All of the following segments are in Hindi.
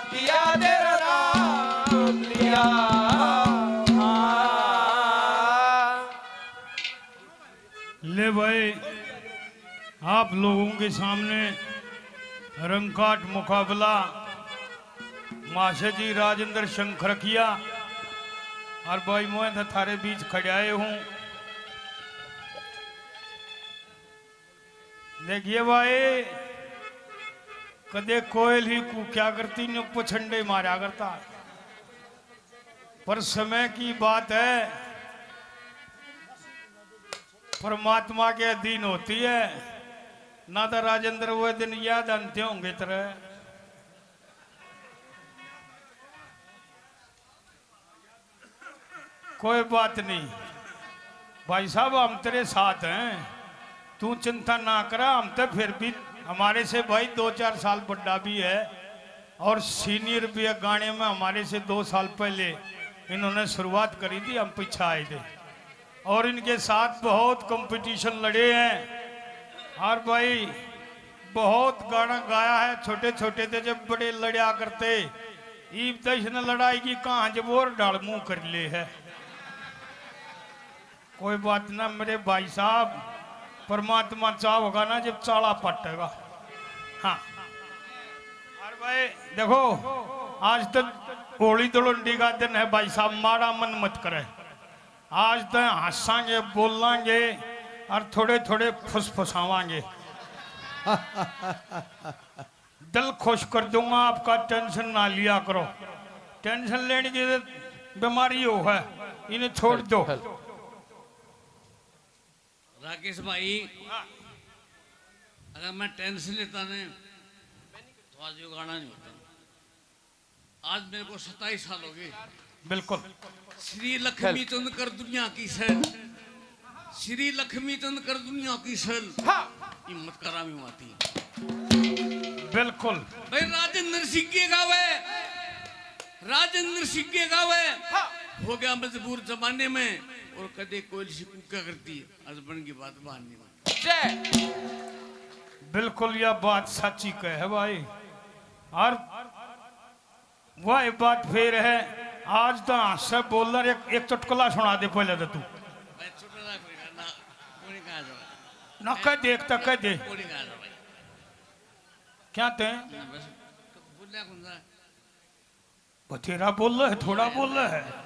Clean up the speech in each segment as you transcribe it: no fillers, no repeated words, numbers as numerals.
किया तेरा नाम लिया। ले भाई, आप लोगों के सामने रंगकाट मुकाबला माशे जी राजेंद्र शंकर किया। और भाई मैं तो थारे बीच खड़ाए हूं। देखिए भाई, कदे कोयल ही को क्या करती नो पछंडे मारा करता, पर समय की बात है, परमात्मा के अधीन होती है ना। तो राजेंद्र वो दिन याद आते होंगे तरह। कोई बात नहीं भाई साहब, हम तेरे साथ हैं, तू चिंता ना करा। हम तो फिर भी हमारे से भाई 2-4 साल बड़ा भी है और सीनियर भी है गाने में। हमारे से 2 साल पहले इन्होंने शुरुआत करी थी, हम पीछे आए थे और इनके साथ बहुत कंपटीशन लड़े हैं। और भाई बहुत गाना गाया है। छोटे छोटे थे जब बड़े लड़ा करते, ईब तो इसने लड़ाई की कहाँ जब और डाल मुंह कर ले है। कोई बात ना मेरे भाई साहब, परमात्मा चाह होगा ना जब चाला पटेगा। हाँ और भाई देखो, आज तक होली धुलंडी का दिन है भाई साहब, मारा मन मत करे। आज तो हंसांगे बोलांगे और थोड़े थोड़े फुसफुसावांगे। दिल खुश कर दूंगा आपका, टेंशन ना लिया करो। टेंशन लेने की बीमारी हो है, इन्हें छोड़ दो। राकेश भाई, अगर मैं टेंशन लेता ने तो आज ये गाना नहीं होता। आज मेरे को 27 साल हो गए। बिल्कुल। श्री लक्ष्मी चंद कर दुनिया की सल, श्री लक्ष्मी चंद कर दुनिया की सल, हिम्मत करामी माती। बिल्कुल भाई राजेंद्र सिंह के गावे, राजेंद्र सिंह के गावे हो गया मजबूर जमाने में, और कदे कोई क्या करती है हस्बैंड की बात बाहर नहीं मानती। बिल्कुल यह बात सच्ची है भाई। और वह बात फिर है, आज तो से बोल रहा, एक चुटकुला सुना दे पहले तो तू। भाई चुटकुला कोई ना कोई कहा जाओ ना कह देख तो कह दे कोई कहा जाओ भाई क्या ते बस बोलना कौन सा बथेरा बोल रहा है, थोड़ा बोल रहा है।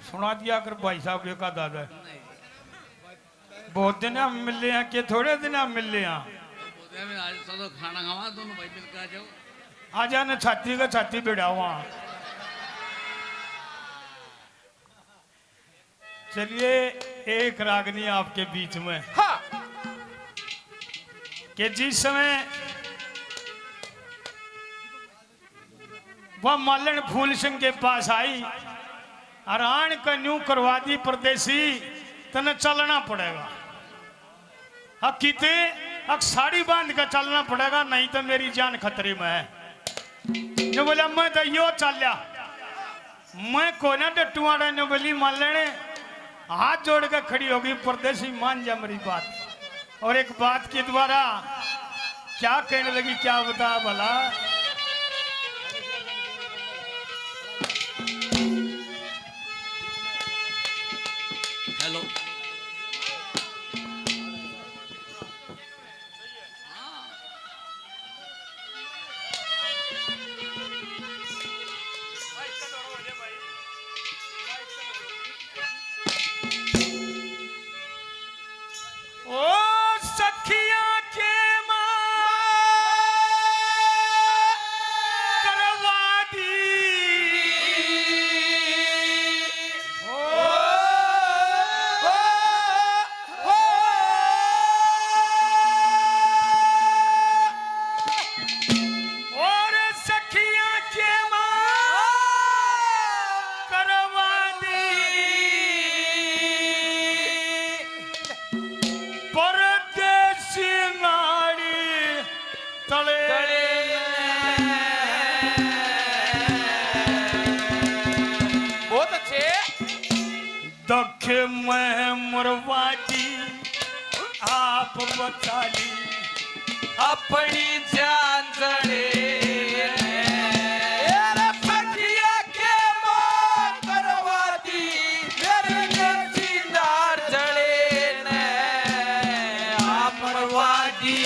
सुना दिया कर भाई साहब का दादा। बहुत दिन हम मिले हैं कि थोड़े दिन हम मिले हैं। आज तो खाना खावा दोनों भाई मिलकर आ जाओ। आ जाने छाती का छाती भिड़ा वहां। चलिए एक रागनी आपके बीच में कि जिस समय वह मालन फूल सिंह के पास आई और आन का न्यू करवा दी परदेसी, तने चलना पड़ेगा। अब किते अब साड़ी बांध कर चलना पड़ेगा, नहीं तो मेरी जान खतरे में है। जो बोला मैं तो यो चलिया, मैं को ना डटुआड़ा ने बोली मान लेने, हाथ जोड़ कर खड़ी होगी परदेसी, मान जा मेरी बात। और एक बात के द्वारा क्या कहने लगी, क्या बता भला। हेलो ओ सखिया के करवा दी, और सखिया के करवा दी, परदेसी नाड़ी तले बहुत अच्छे। दखे मैं मरवाजी आप बचा ली, अपनी जान जड़े रे सखिया के मौत करवा दी मेरी नेची नार जड़े ने आप मरवा दी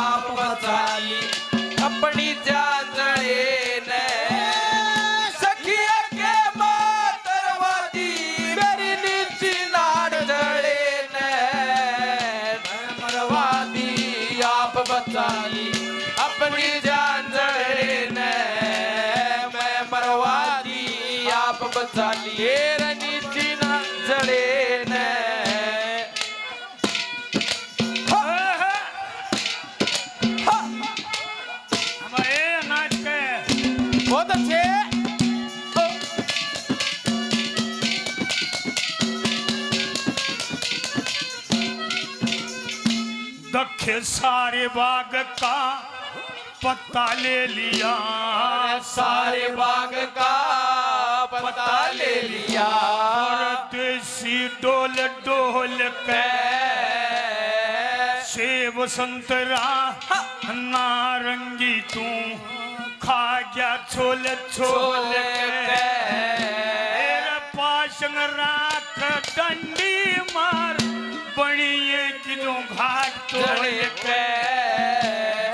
आप बचा ली अपनी जान जड़े ने सखिया के मौत करवा दी मेरी नेची नार जड़े ने मरवा दी आप बचा ली अपनी जान जड़े ने मैं मरवा दी आप बचा लिए नीची ना जड़े ने हमारे अनाज के बहुत अच्छे दखे सारे बाग का पत्ता ले लिया सारे बाग का पता ले लिया और देसी डोल डोल के सेब संतरा नारंगी तू खा गया छोल छोल के पाशन राख डंडी मार बड़िए किलो घाट तोड़ के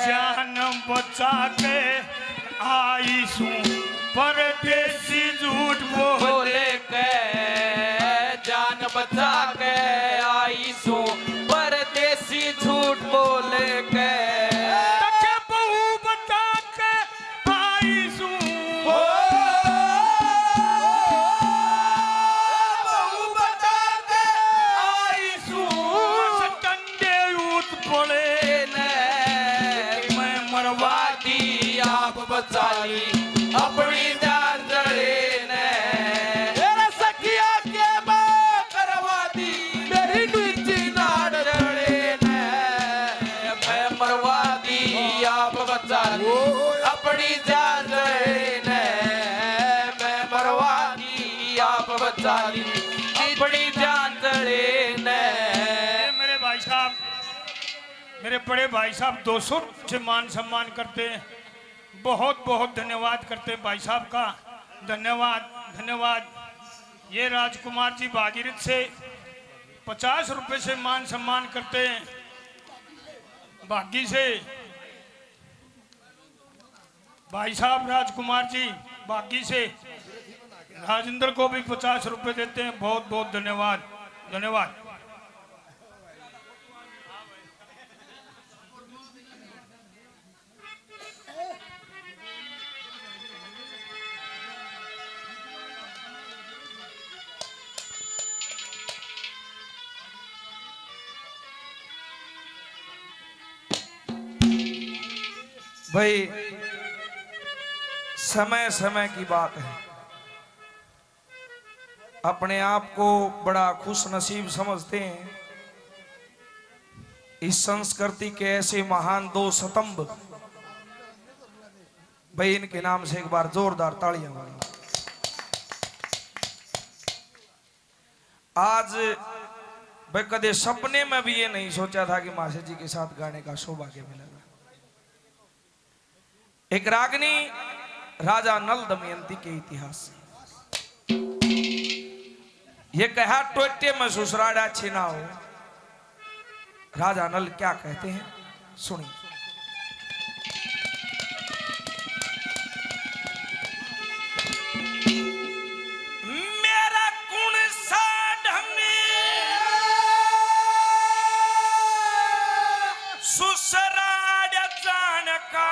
जान बचा के आई सू परदेसी झूठ बोले के जान बचा के आई सू परदेसी झूठ बोले के तके बहू बता के आई सू बहू बचा के आई सू टंडे यूत पड़े मैं मरवा दी आप बचा ली अपनी जान जड़े ने मेरा सखिया के बात करवा दी मेरी नीची नाड़ जड़े ने मैं मरवा दी आप बचा ली अपनी जान जड़े ने मैं मरवा दी आप बचा ली अपनी जान जड़े ने मेरे भाई साहब मेरे बड़े भाई साहब 200 से मान सम्मान करते हैं बहुत बहुत धन्यवाद करते हैं भाई साहब का धन्यवाद धन्यवाद ये राजकुमार जी भागीरथ से 50 रुपए से मान सम्मान करते हैं बागी से भाई साहब राजकुमार जी बागी से राजेंद्र को भी 50 रुपए देते हैं बहुत बहुत धन्यवाद धन्यवाद भाई समय समय की बात है अपने आप को बड़ा खुश नसीब समझते हैं इस संस्कृति के ऐसे महान दो स्तंभ भाई इनके नाम से एक बार जोरदार तालियां मारो आज भाई कदे सपने में भी ये नहीं सोचा था कि माशे जी के साथ गाने का सौभाग्य मिलेगा एक रागनी राजा नल दमयंती के इतिहास से ये कहा टोटे में ससुराड़ा छीना हो राजा नल क्या कहते हैं सुनिए मेरा गुण सा ढंग ससुराड़ा जान का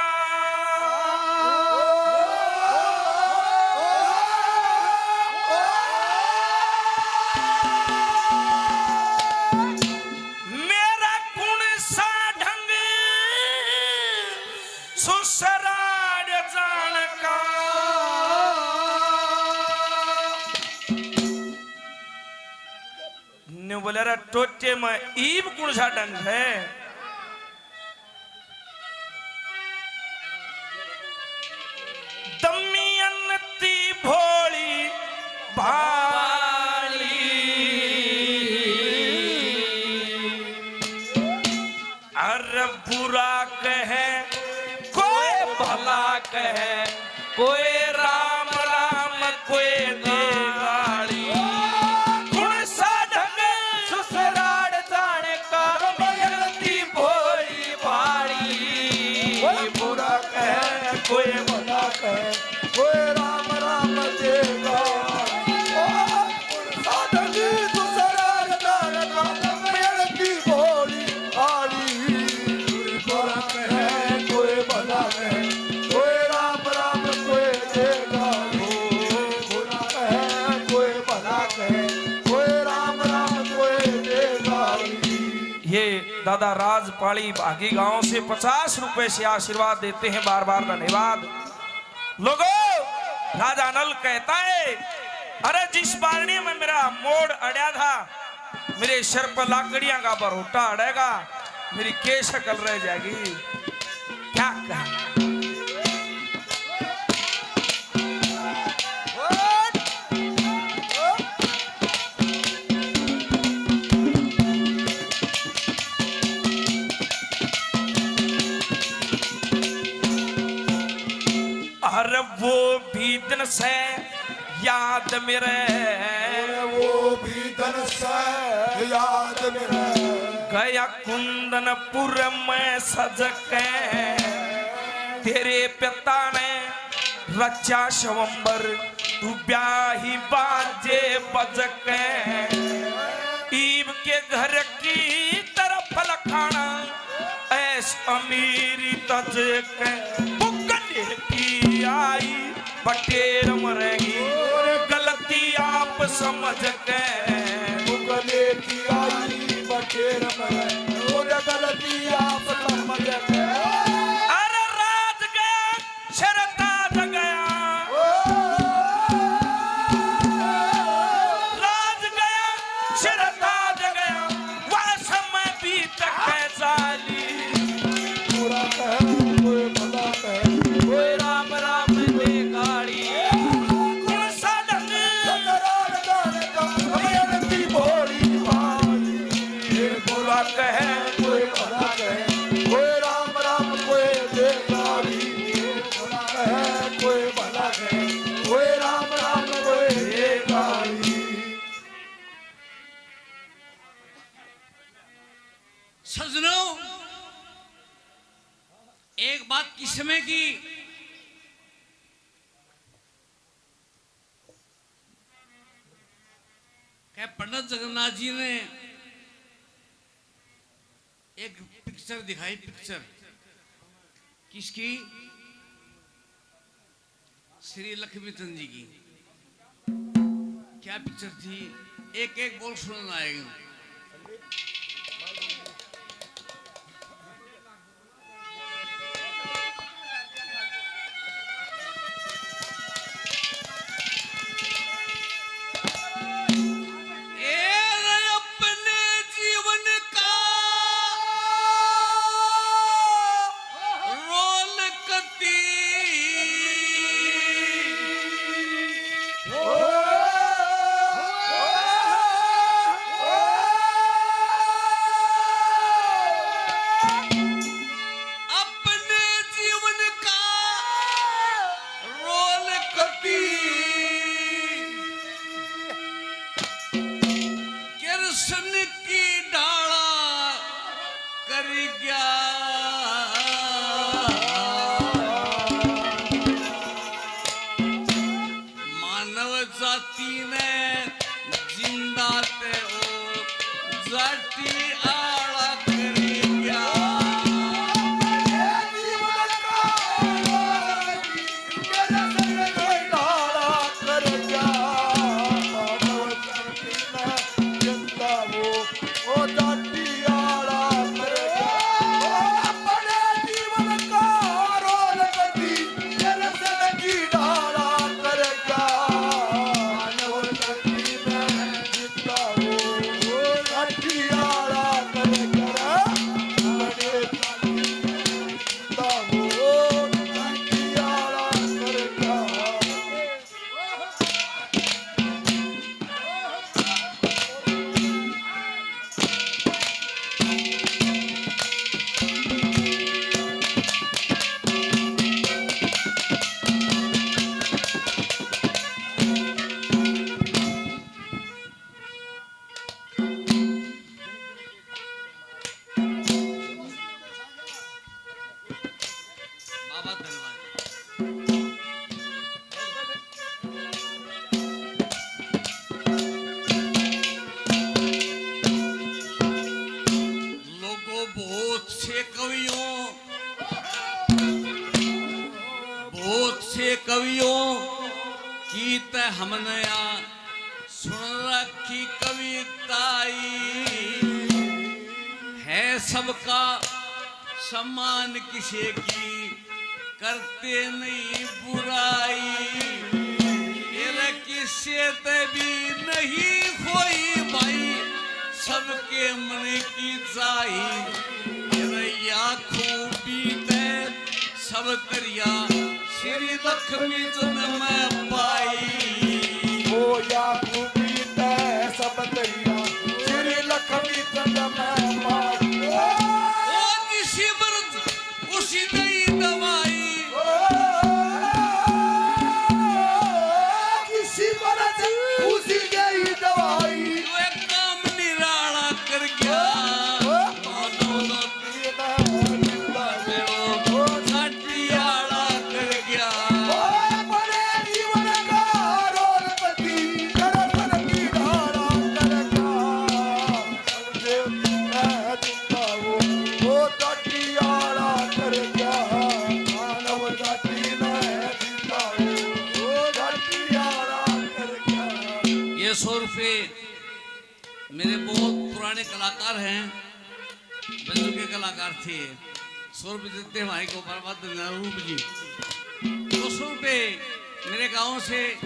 बोले टोटे में ईब कुण सा ढंग है दमियनती भोली भाली अर बुरा कहे भला कहे, कोई राम राम कोई दे गाड़ी। गुण सा ढंग ससुराल जाने का मिलती भोली भाड़ी। बुरा कहे कोई भला कहे, कोई राम राम देगा। साधक ससुराल जाने का मिलती भोली भाड़ी। बुरा कहे कोई भला कहे, कोई राम राम कोई देगा। बुरा कहे कोई भला कहे, कोई राम राम कोई देगा। ये दादा राजपाली भागी गांव से 50 रुपए से आशीर्वाद देते हैं, बार बार धन्यवाद। लोगों, राजा नल कहता है, अरे जिस बारणी में मेरा मोड़ अड़ा था, मेरे सर पर लाकड़ियां का बरोटा अड़ेगा, मेरी के शक्ल रह जाएगी। क्या कहा? अरे वो भी दिन से याद मेरे, वो भी धन से याद मेरे। गया कुंदनपुर में सज के, तेरे पिता ने रचा स्वयंवर, तू ब्याही बाजे बज के। ईब के घर की तरफ लखाना, ऐस अमीरी तज के। बुकने की आई बटेर मरेगी, गलती आप समझ के। मुगले की आई बटेर में, और गलती आप समझ के। अरे राज गया शरताज गया, राज गया शरताज गया, वह समय बीत के साली। बुरा कहे कोई भला कहे, कोई राम राम दे गाड़ी। गुण सा ढंग ससुराल जाने का मिलती भोली भाड़ी। बुरा कहे कोई भला कहे, कोई राम राम कोई दे गाड़ी। बुरा कहे कोई भला कहे, कोई राम राम कोई दे गाड़ी। सजनों, एक बात किस समय की, क्या पंडित जगन्नाथ जी ने एक पिक्चर दिखाई, पिक्चर किसकी? श्री लक्ष्मीचंद जी की। क्या पिक्चर थी? एक एक बोल सुनना आएगा। बहुत धन्यवाद। लोगों बहुत से कवियों की त हमने यहाँ सुन रखी कविताई है सबका सम्मान किसी की करते नहीं बुराई ये किसे भी नहीं कोई भाई सबके मन की जाई या खूबी ते सब करिया श्री लक्ष्मी जन्म पाई ओ या खूबी ते सब दरिया श्री लक्ष्मी जन्म पाई ओ किसी पर उसी नई दवाई किसी मरद उसी गई दवाई जो एक काम निराला कर गया छाटियाला कर गया बड़े जीवन का रोलपति करपन की धारा करका समझे मैं जिंदा वो तटियाला कर गया मानव जाति में जिंदा वो तटियाला कर गया। ये 100 रुपये मेरे बहुत पुराने कलाकार हैं, बंजू के कलाकार थे। 100 रुपये देते हैं भाई को बर्बाद रूप जी। 200 रुपये मेरे गांव से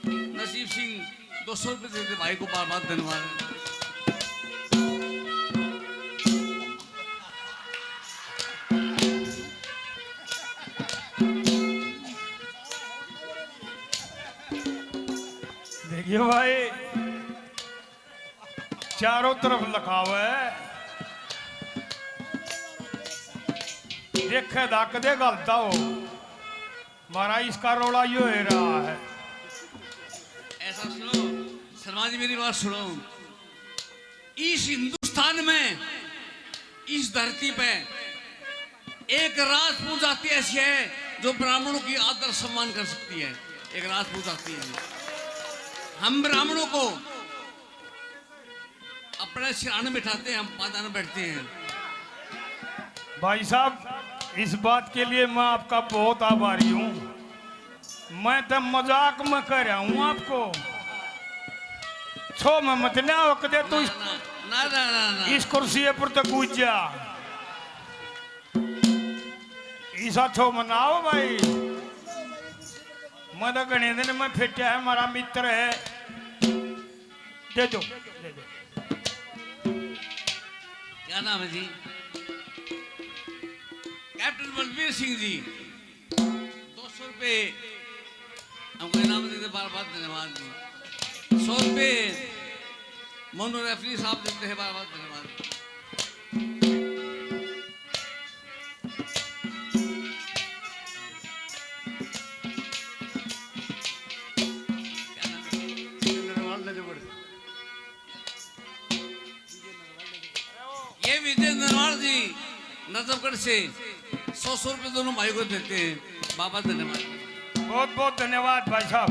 नसीब सिंह 200 रुपये देते भाई को बर्बाद धन्यवाद। देखिए भाई चारों तरफ लिखा हुआ है देखे धक दे गलता हो मारा इसका रोड़ा यो है रहा है। ऐसा सुनो शर्मा जी मेरी बात सुनो। इस हिंदुस्तान में इस धरती पे एक राजपूत जाति ऐसी है जो ब्राह्मणों की आदर सम्मान कर सकती है। एक राजपूत जाति है। हम ब्राह्मणों को अपने सिराने बिठाते हैं, हम पादान बैठते हैं। भाई साहब इस बात के लिए मैं आपका बहुत आभारी हूँ। मैं तो मजाक में कर रहा हूँ आपको छो में मत ना वक्त दे तू ना ना ना ना इस कुर्सी पर तो कूद जा ईसा छो मनाओ भाई। मैं तो गणे दिन में फिट है हमारा मित्र है दे दो दे दो। क्या नाम है जी? कैप्टन बलबीर सिंह जी 200 रुपये हमको इनाम देते बार बार धन्यवाद जी। 100 रुपये मोनू रेफरी साहब देते हैं बार बार धन्यवाद। ये विजय नरवाल जी नजफगढ़ से 100 रुपये दोनों भाई को देते हैं। बाबा धन्यवाद। बहुत बहुत धन्यवाद भाई साहब।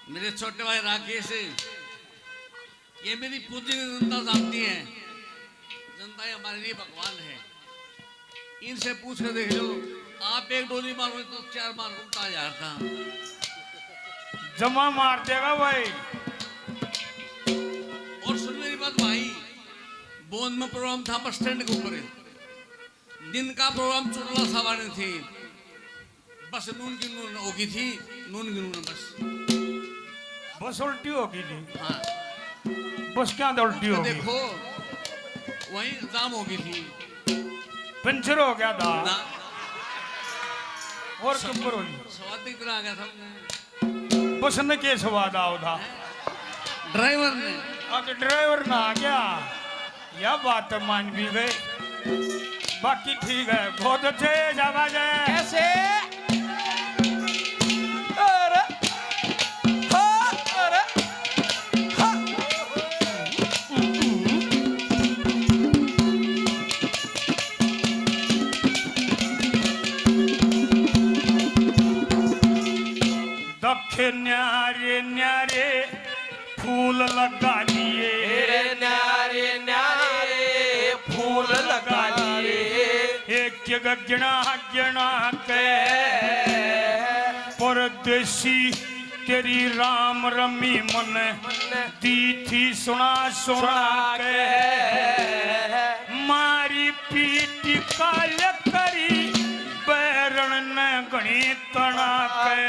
मेरे छोटे भाई राकेश ये मेरी पूजी जनता जानती है। जनता ही हमारे लिए भगवान है। इनसे पूछ कर देख लो आप एक डोली मारो तो 4 मार उल्टा जाता जमा मार देगा भाई। और सुन मेरी बात भाई बोन में प्रोग्राम था बस स्टैंड के ऊपर दिन का प्रोग्राम चुटला सवारी थी। बस नून की नून होगी थी नून की नून बस उल्टी होगी थी। हाँ बस क्या उल्टी तो होगी देखो वही जाम होगी थी पंचर हो गया था ना और कब्बर हो गई। स्वाद की तरह आ गया था बस ने के स्वाद आओ था ड्राइवर ने अब ड्राइवर ना आ गया, यह बात मान भी गई। बाकी ठीक है, बहुत अच्छे आवाज है। कैसे? अरे हाँ, अरे हाँ। दखे न्यारे न्यारे फूल लगा दिए, तेरे न्यारे न्यारे फूल लगा लिए। एक गिना गिना के परदेसी तेरी राम रमी मन दी थी सुना सुना के। मारी पीठ काल करी बैरण ने गणी तना के।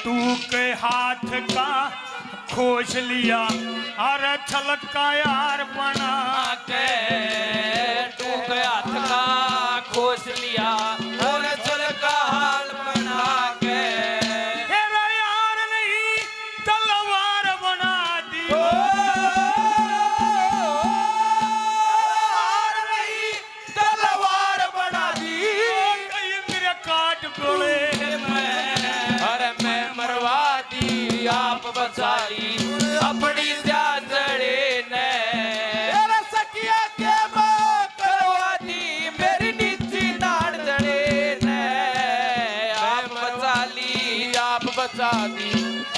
तू के हाथ का खोज लिया और छलका यार बना के तू के हाथ का खोज लिया और चल का हाल बना के। तेरा यार नहीं तलवार बना दी, यार नहीं तलवार बना दी। कहीं मेरे काट गोले अरे मैं मरवा दी आप बचा ली अपनी जान जड़े ने। तेरा सखिया के मां करवा दी मेरी नीची नाड़ जड़े ने। आप बचा ली आप बचा दी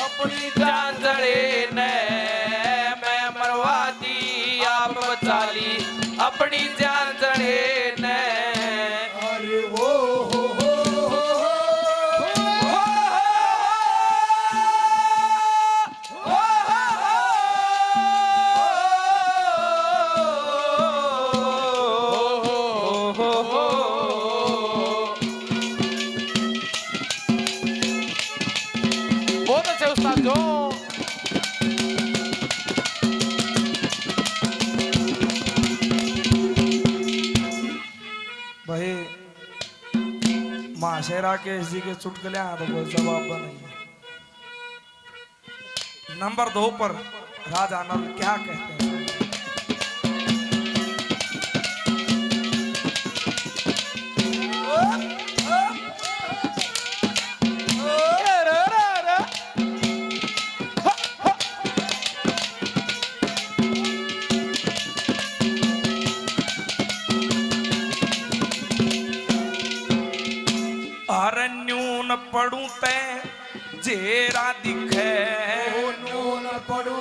अपनी जान जड़े ने। मैं मरवा दी आप बचा ली अपनी जान जड़े ने। अरे हो बहुत अच्छे उस्ताद जो। भाई माशेरा के जी के चुटकुले तो कोई जवाब नहीं है। नंबर 2 पर राजा नल क्या कहते हैं? न्यून पढ़ू ते जेरा दिखे, न्यून पढ़ू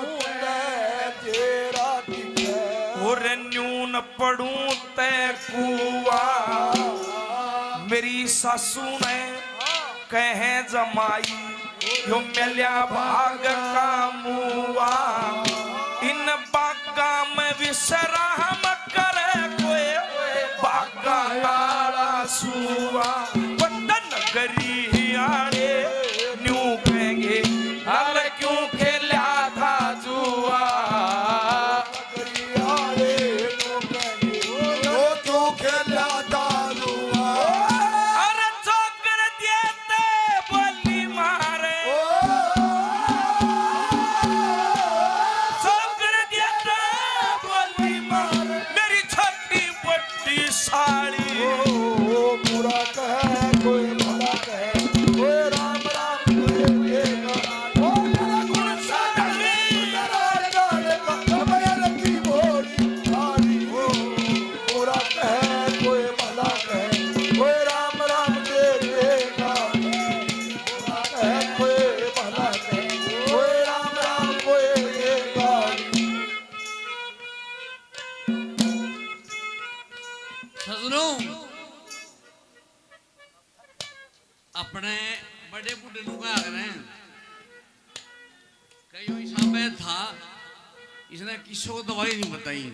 तेरा दिखे। और न्यून पढ़ू ते कुआ। मेरी सासू ने कहे जमाई यो मिल्या भाग का मुआ। इन बागा में विश्राम करे कोई बागा वाला सुआ। नगरी आड़े न्यू कहेंगे अरे क्यों खेला था जुआ। नगरी आड़े न्यू कहेंगे वो क्यों खेला था जुआ। अरे चौकर दिए ते बोली मारे, चौकर दिए ते बोली मारे। मेरी छोटी बट्टी साड़ी पूरा कहे कोई भला कहे कोई राम राम कोई गुण साधवी की बोली सारी। पूरा कहे कोई भला कहे कोई राम राम देगा। पूरा कहे कोई भला कहे कोई राम राम कोई देगा। सजनों, अपने बड़े बुढ़े लोग आ रहे हैं। कई हिसाब था इसने किसी को दवाई नहीं बताई।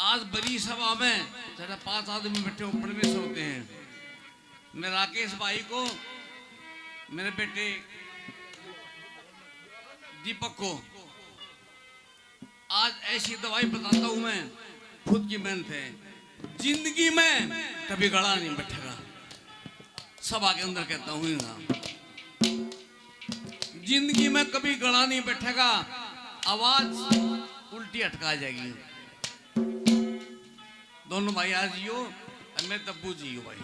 आज बड़ी सभा में जरा 5 आदमी बैठे ऊपर में सोते हैं। मैं राकेश भाई को, मेरे बेटे दीपक को आज ऐसी दवाई बताता हूं। मैं खुद की मेहनत है, जिंदगी में कभी गला नहीं बैठेगा। सभा के अंदर कहता हूं ना, जिंदगी में कभी गला नहीं बैठेगा। आवाज उल्टी अटका जाएगी। दोनों भाई आज जियो और मैं तब्बू जियो भाई।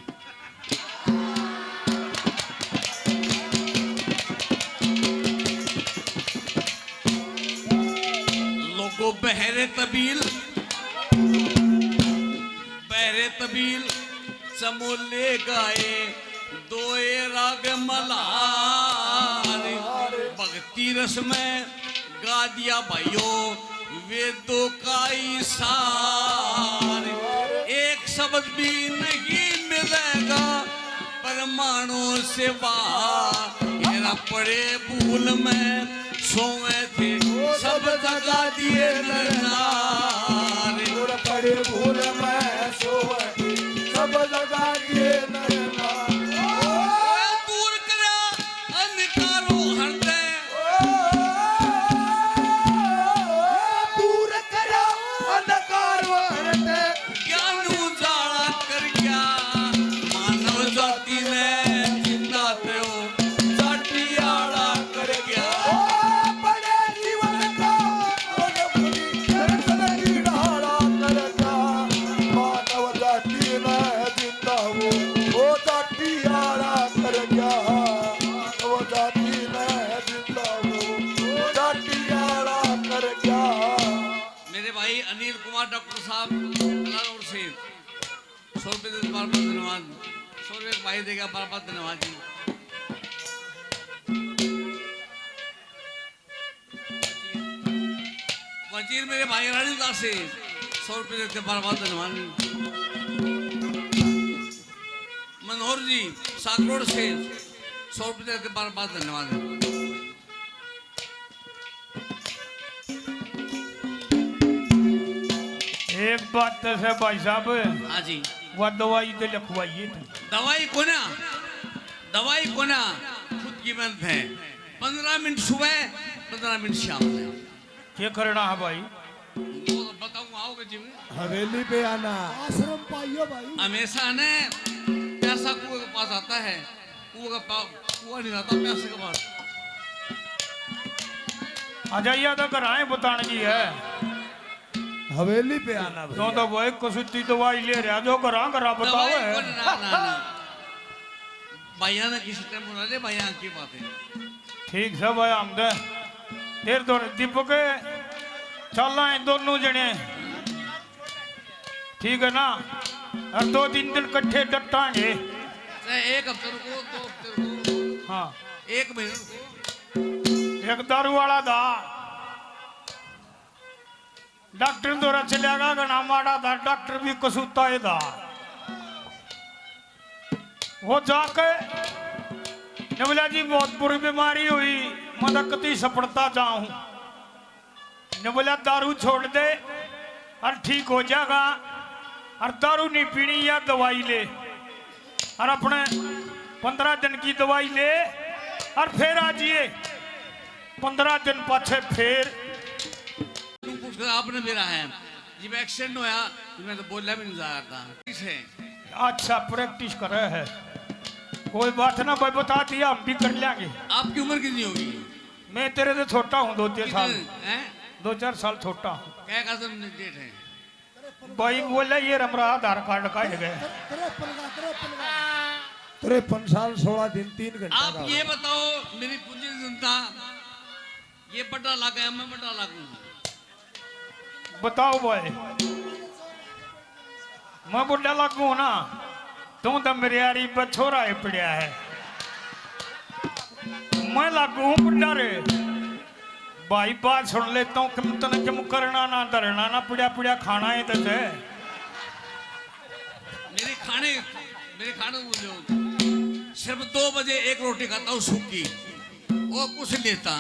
लोगों बहरे तबील समोले गाए दोए राग मल्हार। भक्ति रस में गा दिया भाइयों वेदों का ईसार। एक शब्द भी नहीं मिलेगा परमाणु से बाहर। पड़े भूल में सोए थे सब जगा दिए नरनार। पड़े भूल में सोए थे सब जगा दिए नरनार। दूर करा अंधकारो हृदय दूर करा अंधकार हृदय। ज्ञान उजाला कर गया मानव जाति ने जिंदा थे जाति आड़ा कर गया। बड़े जीवन का दर्शन की ढाला कर गया। मानव जाति में जिंदा वो जाति आड़ा कर गया। मानव जाति में जिंदा वो जाति आड़ा कर गया। मेरे भाई अनिल कुमार डॉक्टर साहब कलानौर से 100 रुपये दे बार धन्यवाद। 100 रुपये भाई देगा बार धन्यवाद जी। वजीर मेरे भाई रानीदास से 100 रुपये देते बार धन्यवाद। मनोहर जी सागरोड से 100 रुपये देते बार धन्यवाद। एक बात तो है भाई साहब, हाँ जी वह दवाई तो लिखवाइए। दवाई कोना खुद की मेहनत है। 15 मिनट सुबह 15 मिनट शाम में। क्या करना है भाई? वो बताऊंगा आओगे जी में। हवेली पे आना, आश्रम पाइयो भाई। हमेशा ने पैसा कुएं के पास आता है, कुआं नहीं आता पैसे के पास। आ जाइए तो कराए बताने की है। हवेली पे आना तो भाई कसुती दवाई ले रहा जो करा बताओ है। ना भैया ने किसी टाइम बोला रे भैया की बात है। ठीक है भाई हम देर तो दीपक चल रहे हैं दोनों जने, ठीक है ना? और 2-3 दिन कट्ठे डटांगे। एक हफ्ते रुको, 2 हफ्ते रुको, हाँ 1 महीने रुको। एक दारू वाला था, डॉक्टर द्वारा चलेगा गना माड़ा था, डॉक्टर भी कसूता ही था। वो जाके ने बोला जी बहुत बुरी बीमारी हुई, मैं कति सपड़ता जाऊं। ने बोला दारू छोड़ दे और ठीक हो जाएगा, और दारू नहीं पीनी या दवाई ले, और अपने 15 दिन की दवाई ले और फिर आ जाइए। 15 दिन पाछे फिर आपने मेरा है जब एक्सीडेंट होया तो मैं तो बोला भी नहीं जा रहा था। अच्छा प्रैक्टिस कर रहे हैं, कोई बात ना भाई, बता दिया हम भी कर लेंगे। आपकी उम्र कितनी होगी? मैं तेरे से छोटा हूँ 2-3 साल, हैं? 2-4 साल छोटा हूँ। क्या कसम डेट है भाई बोला ये हमारा आधार कार्ड का है 53 साल 16 दिन 3 घंटे। आप ये बताओ मेरी पूंजी जनता, ये बड़ा लागा है, मैं बड़ा लागू। बताओ भाई, मैं बुढ़ा लागू ना, तू तो मेरे यारी बछोरा ही पड़ा है, मैं लागू हूँ बुढ़ा रे। भाई बात सुन लेता हूँ, किम तने किम करना ना धरना ना, पिड़ा पिड़ा खाना है तुझे। मेरे खाने बोलो सिर्फ 2 बजे 1 रोटी खाता हूँ सूखी, और कुछ लेता।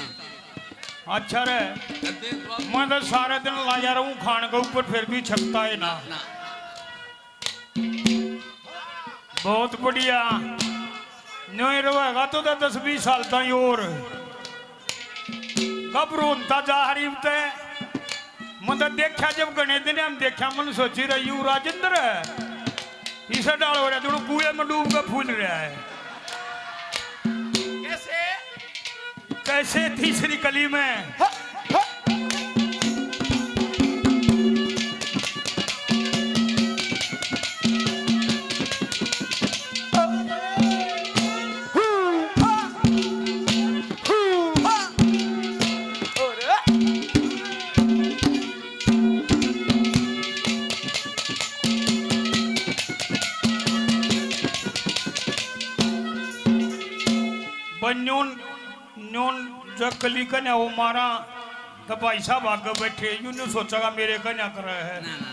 अच्छा रे, मैं तो सारे दिन लाया रहूं खाने के ऊपर, फिर भी छकता है ना। बहुत बढ़िया, नहीं रहेगा तो 10-20 साल तक और घबरूनता जा हरीबते। मतलब देखा जब गणे दिन हम देखा, मन सोची रही हूँ राजेंद्र इसे डाल हो रहा है, कुएं में डूब कर फूल रहा है। कैसे तीसरी कली में न्यून जो कली कन्या वो मारा तो भाई साहब आगे बैठे यूं नहीं सोचेगा मेरे कन्या कर रहे है ना ना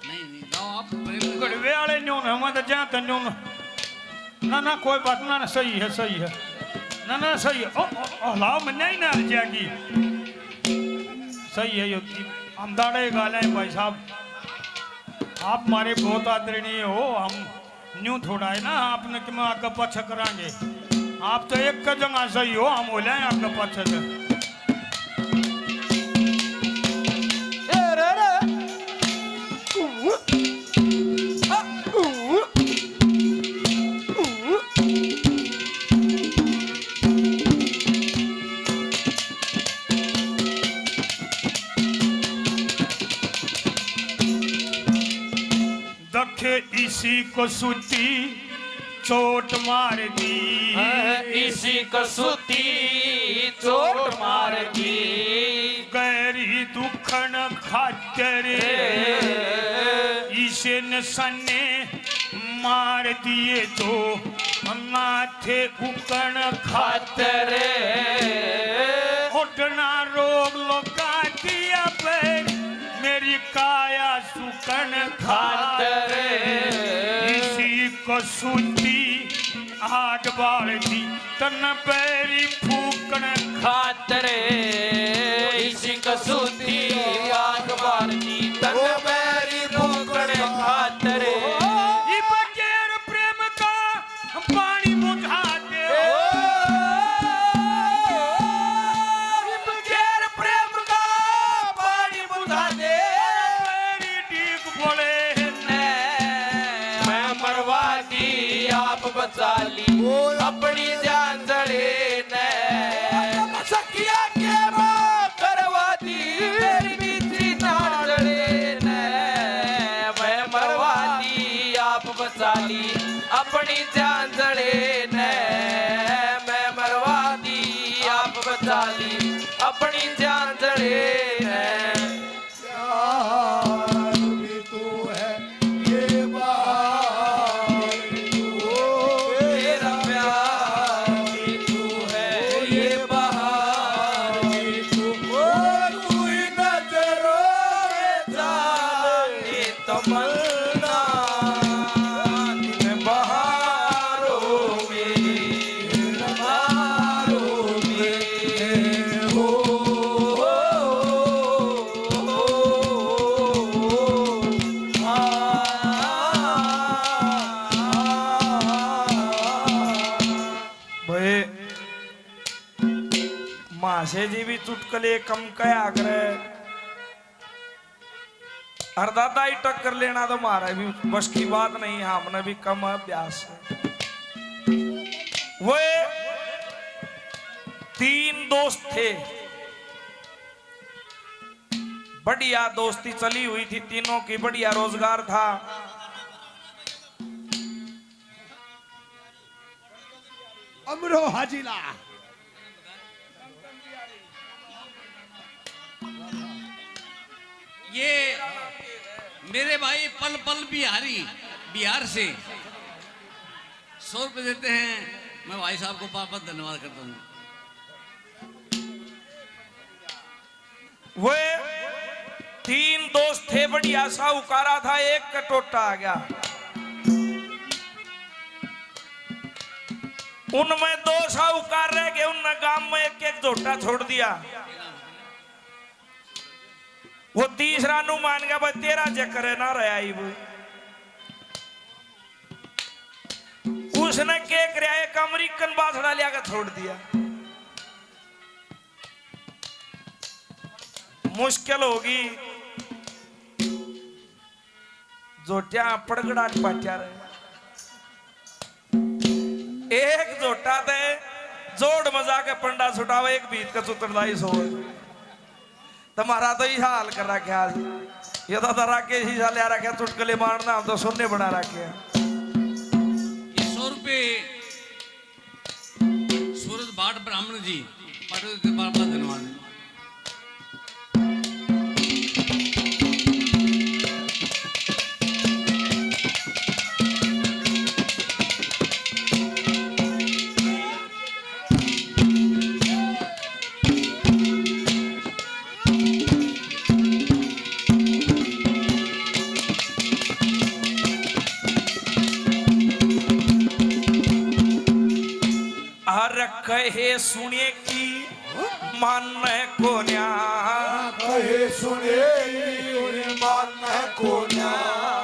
नहीं नहीं गाओ आप प्रेम गड़वे वाले न्यून हम तो जहाँ तो न्यून ना ना कोई बात ना ना सही है ना ना सही है ओ लाओ मैं नहीं ना जाएगी सही है ये हम दाड़े गाले हैं भाई साहब आप हमारे बहुत आदरणीय हो हम न्यू थोड़ा है ना आपने कि मैं आगे पीछे कराएंगे आप तो एक का जगह सही हो हम बोले हैं आगे पीछे से दखे इसी को सूती चोट मार दी इसी कसूती चोट मार दी गैरी दुखन खातर इसे नसने मार दिए तो माथे उकण खातर उठना रोग लगा दिया पैर मेरी काया सुकन खातर इसी को सूती आग बाल दी तन पैरी फूकन खातर इसी कसूती आग बार दी तन बैरी भूखड़ खातर ये बगैर प्रेम का पानी बुझा दे बगैर प्रेम का पानी बुझा दे मेरी डीग बोले मैं मरवा दी आप बचा ली अपनी जान जड़े ने सखिया के मां करवा दी मेरी बीती नाड़ जड़े ने मैं मरवा दी आप बचा ली अपनी जान जड़े ने मैं मरवा दी आप बचा ली अपनी जान जड़े ने तेरा प्यार भी तू है ये बहार भी तू कोई नजरों में जाने तमन्ना दिन बहारों में भाई मासे जी भी चुटकले कम कया करे और दादा ही टक्कर लेना तो मारा भी बस की बात नहीं है हमने भी कम अभ्यास है वो तीन दोस्त थे बढ़िया दोस्ती चली हुई थी तीनों की बढ़िया रोजगार था अमरो हाजिला ये मेरे भाई पल पल बिहारी बिहार से 100 रुपए देते हैं मैं भाई साहब को बहुत बहुत धन्यवाद करता हूँ वो तीन दोस्त थे बढ़िया साहूकारा था एक का टोटा आ गया उनमें दो साहूकार रह गए उनने गांव में एक एक झोटा छोड़ दिया वो तीसरा नु मान गया भाई तेरा चक्कर है ना रहा वो उसने क्या कराया एक अमेरिकन बासड़ा लिया कर छोड़ दिया मुश्किल होगी जोटिया पड़गड़ा पाट्या रहे एक जोटा थे जोड़ मजा के पंडा छुटावे एक बीत का सुतरदाई सो तुम्हारा तो ही हाल कर रखा आज ये तो राकेश ही लिया रखे चुटकले मारना हम तो सुनने बना रखे ये 100 रुपए सूरज भाट ब्राह्मण जी बहुत बहुत धन्यवाद कहे सुने की मानने को न्या, कहे सुने मान को ना,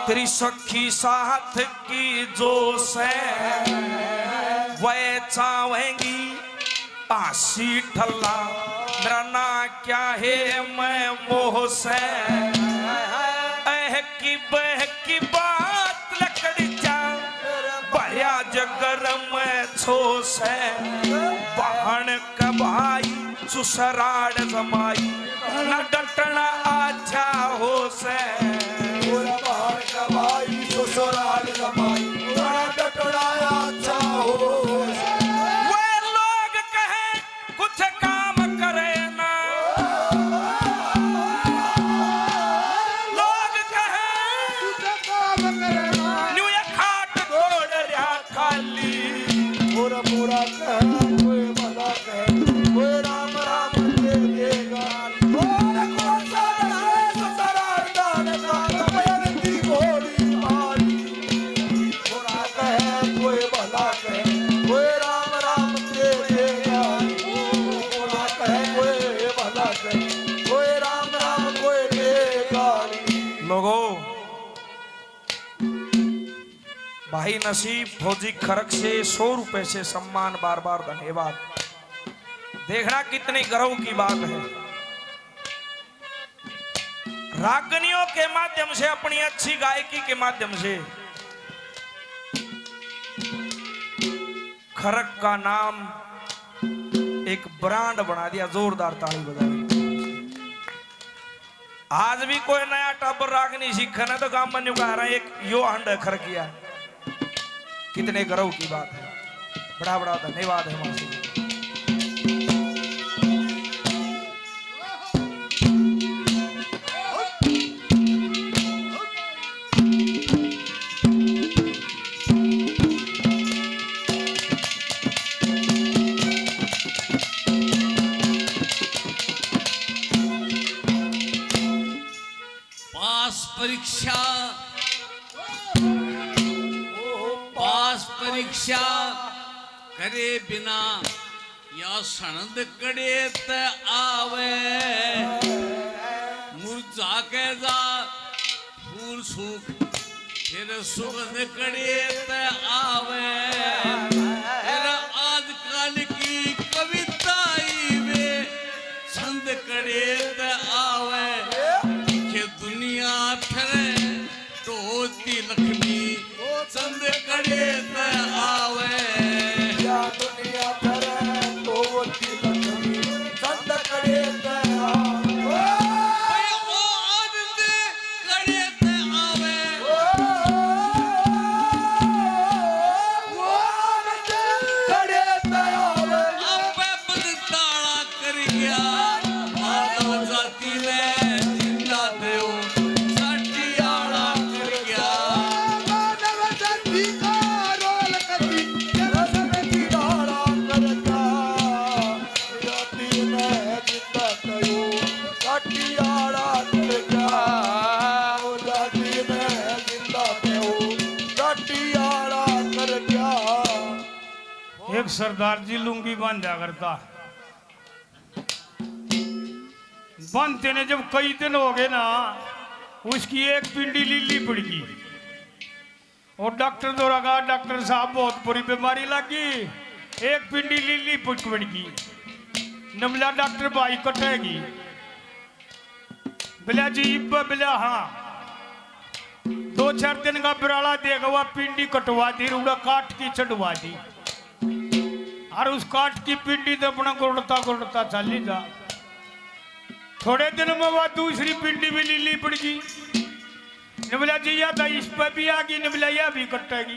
तेरी सखी साथ की जो से वह चाहेंगी आशी ठल्ला, मेरा ना क्या है मैं मोह से बह की बात लकड़ जा भया जगर में छो से बहन कबाई सुसराड़ जमाई न डटना अच्छा हो से, बाहर कमाई ससुराल कमाई डटड़ाया अच्छा हो, वे लोग कहे कुछ काम करे ना, लोग कहे न्यू ये खाट तोड़ रहा खाली, पूरा पूरा कह कोई भला कह कोई राम राम दे देगा, और कौन सा है ससुराल दान का तबयन की घोड़ी मारी, पूरा कह कोई भला कह कोई राम राम दे देगा, पूरा कह कोई भला कह कोई राम राम कोई देगा। लोगों भाई नसीब फौजी खरक से 100 रुपए से सम्मान, बार बार धन्यवाद। देखना कितनी गर्व की बात है, रागनियों के माध्यम से अपनी अच्छी गायकी के माध्यम से खरक का नाम एक ब्रांड बना दिया। जोरदार ताली बजाओ। आज भी कोई नया टबर रागनी सीखा ना तो गांव में गा रहा है एक यो हंड खरकिया, कितने गर्व की बात है। बड़ा बड़ा धन्यवाद है मासी। पास परीक्षा करे बिना या सनद कड़े त आवे, मुरझा के जा फूल सूख फिर सुगंध कड़े त आवे, फिर आजकल की कविताई में छंद कड़े त आवे, के दुनिया फिरे टोती लक्ष्मी चंद कड़े त आवे, या दुनिया करे तो लक्ष्मी चंद कड़े त आवे, भाई ओ आनंद कड़े त आवे, वो आनंद कड़े त आवे, आपे बदताड़ा कर गया मानव जाति में जिंदा देव साटियाड़ा कर गया, मानव जाति का रोल करती रसन की डाला करता, जाति में जिंदा कयो साटियाड़ा करता, जाति में जिंदा कयो साटियाड़ा करता। एक सरदार जी लुंगी बांधा करता, बांधते ने जब कई दिन हो गए ना, उसकी एक पिंडी लीली पड़ गई और डॉक्टर द्वारा कहा डॉक्टर साहब बहुत बुरी बीमारी लगी, एक पिंडी लीली पड़ गई। नमला डॉक्टर भाई कटेगी, बिला जी बिला हाँ 2-4 दिन का बिराला देगा, वह पिंडी कटवा दी, रूड़ा काट की चढ़वा दी, और उस काट की पिंडी तो अपना गुड़ता गुड़ता चली जा। थोड़े दिन में वह दूसरी पिंडी भी लीली पड़ गई। निबला जी या था इस पर भी आ गई, निबला यह भी कटेगी।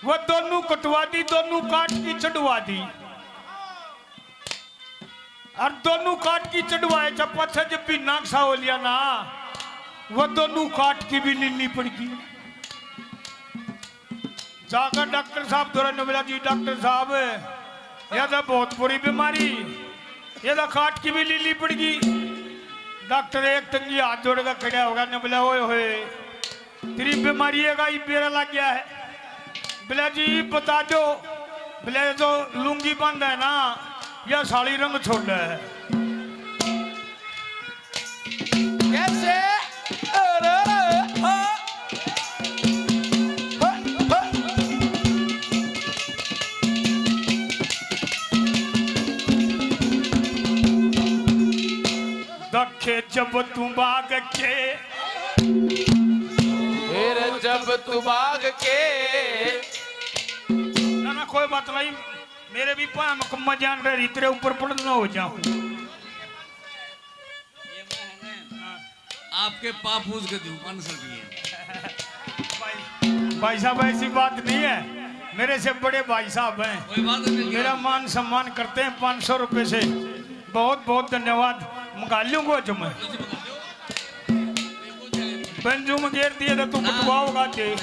वह दोनों कटवा दी, दोनों काट की चढ़वा दी, और दोनों काट की चढ़वाए जब पत्थर जब भी नाकसा हो लिया ना, वह दोनों काट की भी लीली पड़ गई। जाकर डॉक्टर साहब थोड़ा निबला जी डॉक्टर साहब यह था बहुत बुरी बीमारी, ये तो काट की भी लीली पड़ गई। डॉक्टर एक टंगी हाथ जोड़कर खड़ा होगा, ने बोला ओए होए तेरी बीमारी है का बेरा लग गया है। बोला जी बता दो बोले जो लुंगी बंद है ना या साड़ी रंग छोड़ है। कैसे अरे अरे, हाँ। हाँ, हाँ। दखे जब तू बाग के फिर जब तू भाग के ना कोई बात नहीं, मेरे भी पाया मकम्मा जान रहे तेरे ऊपर पड़ ना हो जाऊं। आपके पापूज के दूं 500 रुपये। भाई साहब ऐसी बात नहीं है, मेरे से बड़े भाई साहब हैं, कोई बात नहीं। मेरा मान सम्मान करते हैं 500 रुपए से। बहुत बहुत धन्यवाद। मंगा लूंगा जो मैं बंजू में घेर दिए तो तू बटुआ होगा दे।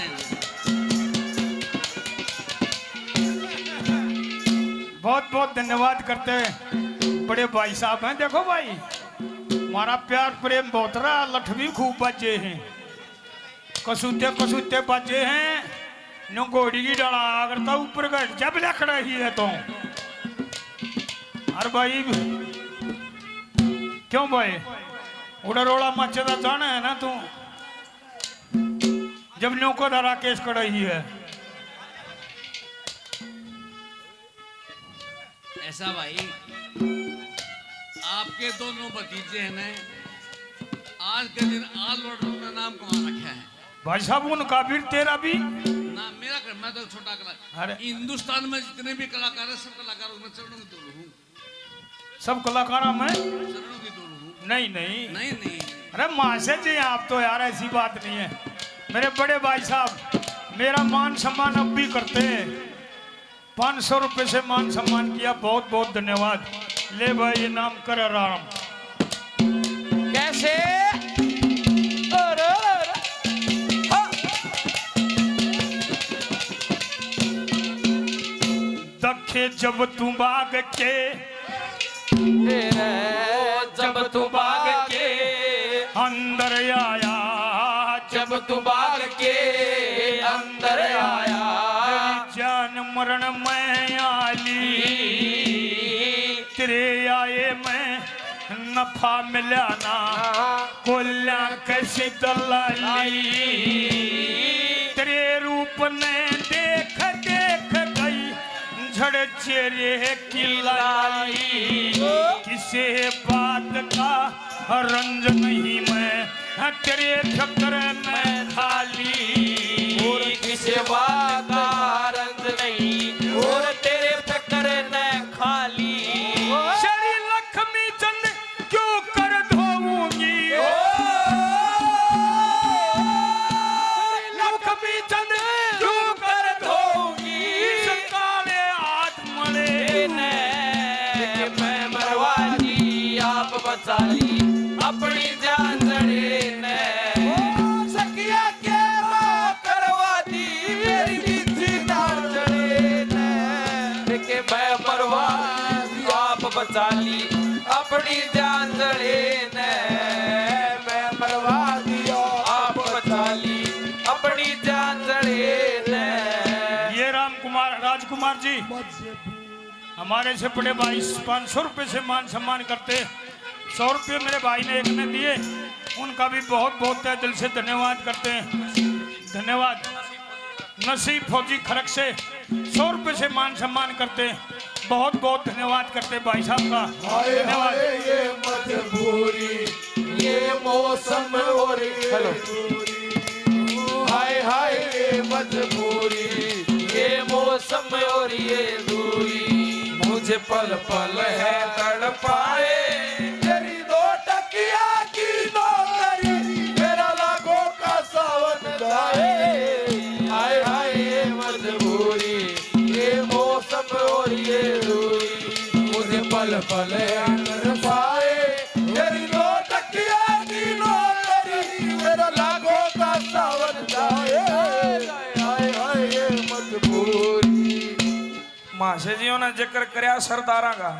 बहुत बहुत धन्यवाद करते हैं बड़े भाई साहब हैं। देखो भाई हमारा प्यार प्रेम बहुत रहा, लठवी खूब बचे हैं, कसूते कसूते बचे हैं, नो घोड़ी की डला अगर तो ऊपर गट जब लख रही है तो। अरे भाई क्यों भाई उड़ा रोड़ा मचेदा जाना है ना तू, जब न्यू को धरा केस कर रही है। ऐसा भाई आपके दोनों भतीजे हैं ना, आज के दिन आज लौटों का नाम कमा रखा है। भाई साहब उनका भी तेरा भी ना मेरा कर, मैं तो छोटा कलाकार। अरे हिंदुस्तान में जितने भी कलाकार हैं सब कलाकारों में चरणों की दोनों हूँ, सब कलाकारों में चरणों की दोनों हूँ। नहीं नहीं नहीं नहीं अरे मासे जी आप तो यार ऐसी बात नहीं है। मेरे बड़े भाई साहब मेरा मान सम्मान अब भी करते हैं, 500 रुपए से मान सम्मान किया, बहुत बहुत धन्यवाद। ले भाई ये नाम कर आराम। कैसे अरे अरे, हाँ। दखे जब तू बाग के फिर जब तू भाग के अंदर आया, जब तू भाग के अंदर आया, जान मरण में आली तेरे आए मैं नफा मिला ना कोल्या कैसी दलाली। तेरे रूप ने देख देख गई झड़ चेहरे की लाली, किसे बात का रंज नहीं मैं तेरे फक्र में खाली। और किसे बात का रंज नहीं और तेरे फक्र न खाली। श्री लक्ष्मी चंद क्यों कर धोऊंगी, लक्ष्मी चंद क्यों कर धोगी इस काले हाथ मले ने, कि मैं मरवा दी आप बचा ली अपनी जान जड़े ने। सखिया के माँ करवा दी मेरी बीती जान जड़े ने, कि मैं मरवा दी आप बचा ली अपनी जान जड़े ने। मैं मरवा दी आप बचा ली अपनी जान जड़े ने। ये राजकुमार जी हमारे से बड़े भाई 500 रुपए से मान सम्मान करते, 100 रुपये मेरे भाई ने एक ने दिए, उनका भी बहुत बहुत तहे दिल से धन्यवाद करते हैं। धन्यवाद। नसीब फौजी खरक से 100 रुपये से मान सम्मान करते, बहुत बहुत धन्यवाद करते भाई साहब का। धन्यवाद। ये मजबूरी ये मौसम और हाय हाय ये मजबूरी ये मौसम और ये दूरी, मुझे पल पल है तड़पाए तेरी 2 टकिया की नौकरी, मेरा लाखों का सावन गाए। हाय हाय ये मजबूरी ये मौसम और ये दूरी, मुझे पल पल है तड़पाए तेरी 2 टकिया की नौकरी, मेरा लाखों का सावन गाए। हाय हाय ये मजबूरी। मासे जियो ने जिक्र करया सरदारा का,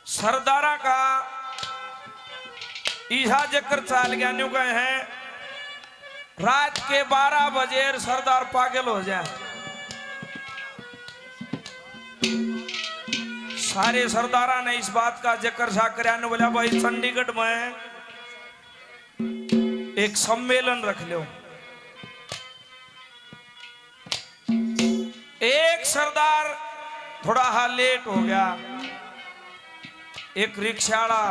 सरदारा का इहा जिक्र चाल गया न्यू गए हैं रात के 12 बजे सरदार पागल हो जाए। सारे सरदारा ने इस बात का जिक्र साकरिया ने बोला भाई चंडीगढ़ में एक सम्मेलन रख लो। एक सरदार थोड़ा हा लेट हो गया, एक रिक्शावाला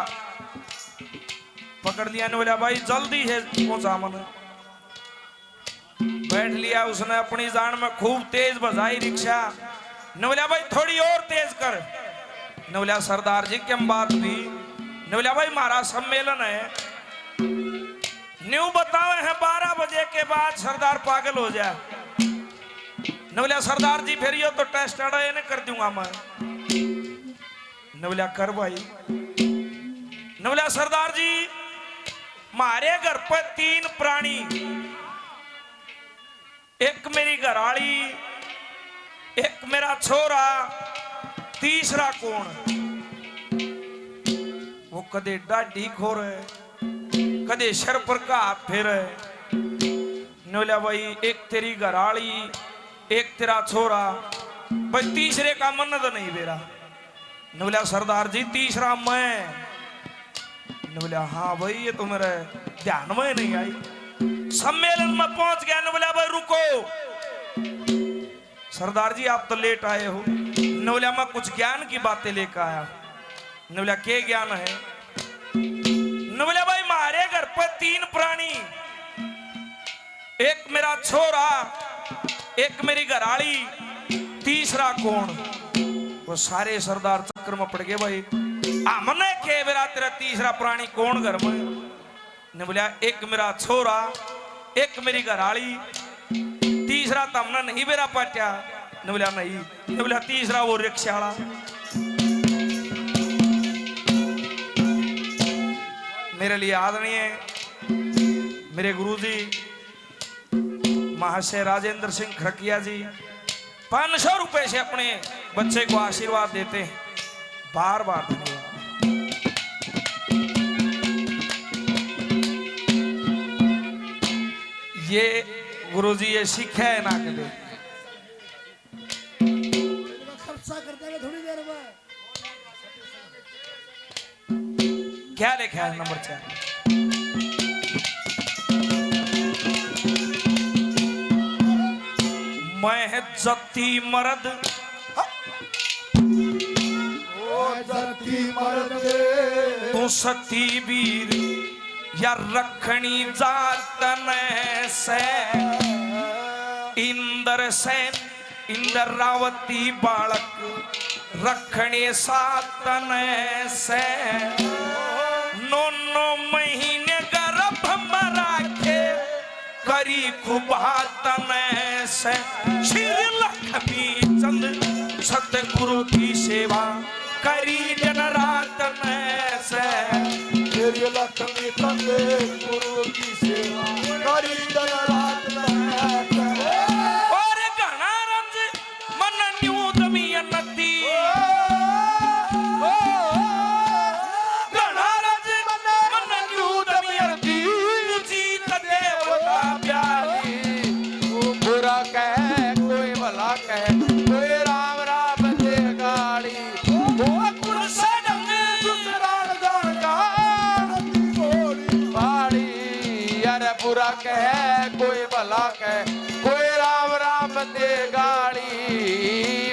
पकड़ लिया ने बोला भाई जल्दी है पहुंचा मन। बैठ लिया उसने, अपनी जान में खूब तेज बजाई रिक्शा ने बोला भाई थोड़ी और तेज कर। ने बोला सरदार जी क्या बात भी? ने बोला भाई हमारा सम्मेलन है, न्यू बतावे हैं 12 बजे के बाद सरदार पागल हो जाए। ने बोला सरदार जी फिर ये तो टेस्ट ने कर दूंगा मैं। ने बोला कर भाई। ने बोला सरदार जी हमारे घर पर 3 प्राणी, एक मेरी घरवाली, एक मेरा छोरा, तीसरा कौन? वो कदे डाढ़ी खोर है, कदे सर पर का हाथ फेर है। ने बोला भाई एक तेरी घरवाली, एक तेरा छोरा, भाई तीसरे का मन तो नहीं बेरा। ने बोला सरदार जी तीसरा मैं। ने बोला हाँ भाई ये तो मेरे ध्यान में नहीं आई। सम्मेलन में पहुंच गया। ने बोला भाई रुको सरदार जी आप तो लेट आए हो। ने बोला मैं कुछ ज्ञान की बातें लेकर आया। ने बोला क्या ज्ञान है? ने बोला भाई हमारे घर पर 3 प्राणी, एक मेरा छोरा, एक मेरी घरवाली, तीसरा कौन? वो सारे सरदार चक्कर में पड़ गए भाई हमने के मेरा तेरा तीसरा प्राणी कौन घर में? ने बोला एक मेरा छोरा, एक मेरी घरवाली, तीसरा तो हमने नहीं बेरा पाट्या। ने बोला नहीं। ने बोला तीसरा वो रिक्शावाला। मेरे लिए आदरणीय मेरे गुरुजी महाशय राजेंद्र सिंह खड़किया जी 500 रुपए से अपने बच्चे को आशीर्वाद देते हैं। बार बार धन्यवाद। ये गुरुजी ये सीखा है ना कदे खर्चा करते हैं थोड़ी देर में। क्या लिखा है नंबर 4? मैं जती मर्द जती मर्द तू सती वीर या रखनी जातन से इंद्र सेन इंद्रावती बालक रखने सातन से 9 महीने गर्भ में राखे करी खुबातन से श्री लक्ष्मी चंद सतगुरु की सेवा करी दिन रातन से। तेरी लक्ष्मी तंदे गुरु की सेवा करी दिन रात में। और घना रंज मन न्यूद मियनती घना रंज मन न्यूद मियनती जीत देवता प्यारी। बुरा कहे कोई भला कहे कोई राम राम दे गाड़ी। वो गुण से डंगे सुतरान जान का बाड़ी। यार बुरा कहे कोई भला कहे कोई राम राम दे गाड़ी।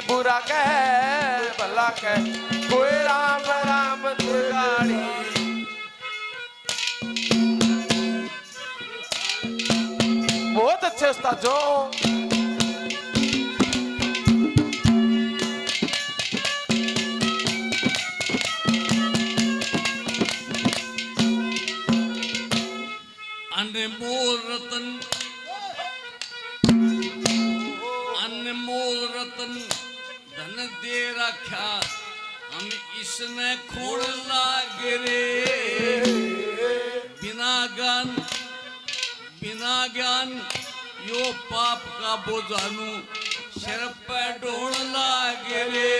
बुरा कहे भला कहे कोई राम राम दे गाड़ी। बहुत अच्छे उस्ताद जो अनमोल रतन, अनमोल रतन धन दे रखा हम इसने खोड़ लागे रे। बिना ज्ञान यो पाप का बोझानू सिर पे ढोल लागे रे।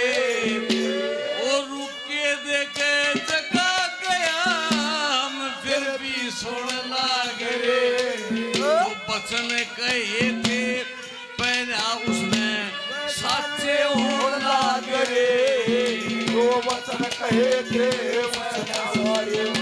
और रुके देखे जगा गया हम फिर भी सुन लागे रे। वचन कहे थे पहला उसने साचे होना रे दो वचन कहे थे वचन सारे